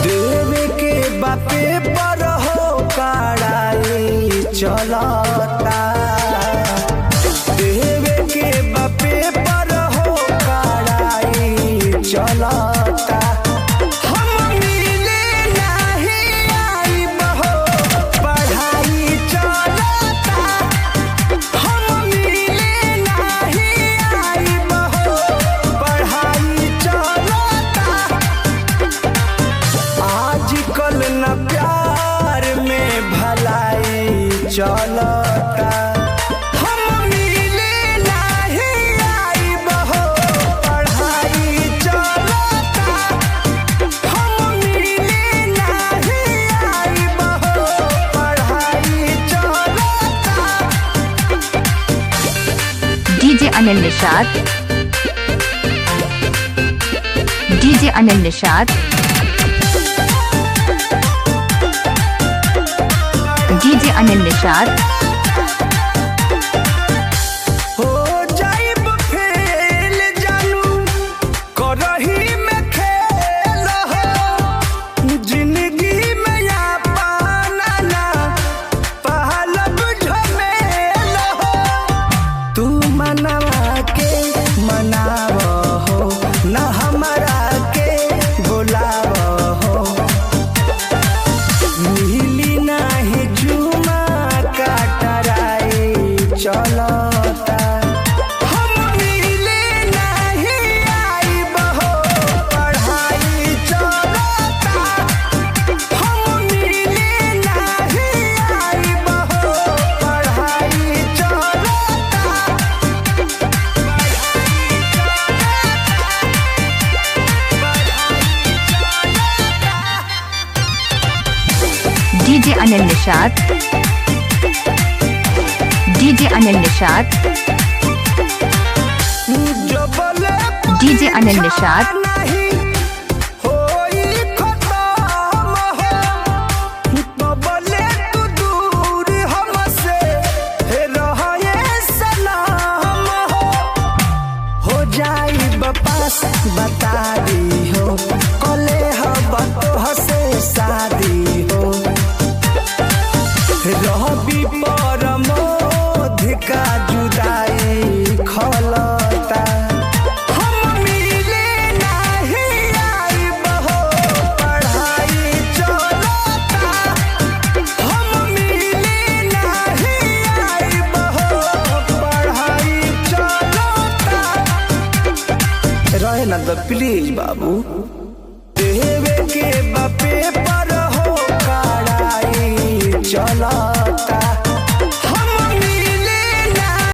देवे के बापे पर हो कड़ाई चलता, देवे के बापे पर हो कड़ाई चलता। हम मिले नहीं आइब हो पढ़ाई चलता, हम मिले नहीं आइब हो पढ़ाई चलता। आजकल न प्यार में भलाई चलता, हम मिले नहीं आइब हो पढ़ाई चलता, हम मिले नहीं आइब हो पढ़ाई चलता। DJ Anil Nishad, DJ Anil Nishad, DJ Anil Nishad. हो जाइब फेल जानू करही में खेल हो, जिंदगी में या पाना ना पहलब झमेल हो। तू मनवा के मनाव हो न हमरा के बुलाव हो, मिली नाही चुमा काटराई चलता। हम मिले नहीं आइब हो पढ़ाई चलता, हम मिले नहीं आइब हो पढ़ाई चलता। डीजे अनिल निषाद, डीजे अनिल निषाद, जो बोले डीजे अनिल निषाद। नहीं होई खत्म हो, तो बोले तू दूर हमसे रहे सलाम हो जाइब पास बता दी हो, कले हब तोहसे शादी हो। रहबी परमोध का जुदाई खलता, हम मिले नहीं आइब हो पढ़ाई चलता, हम मिले नहीं आइब हो पढ़ाई चलता। रहे ना तो प्लीज बाबू, देवे के बापे पर हो कड़ाई चलता।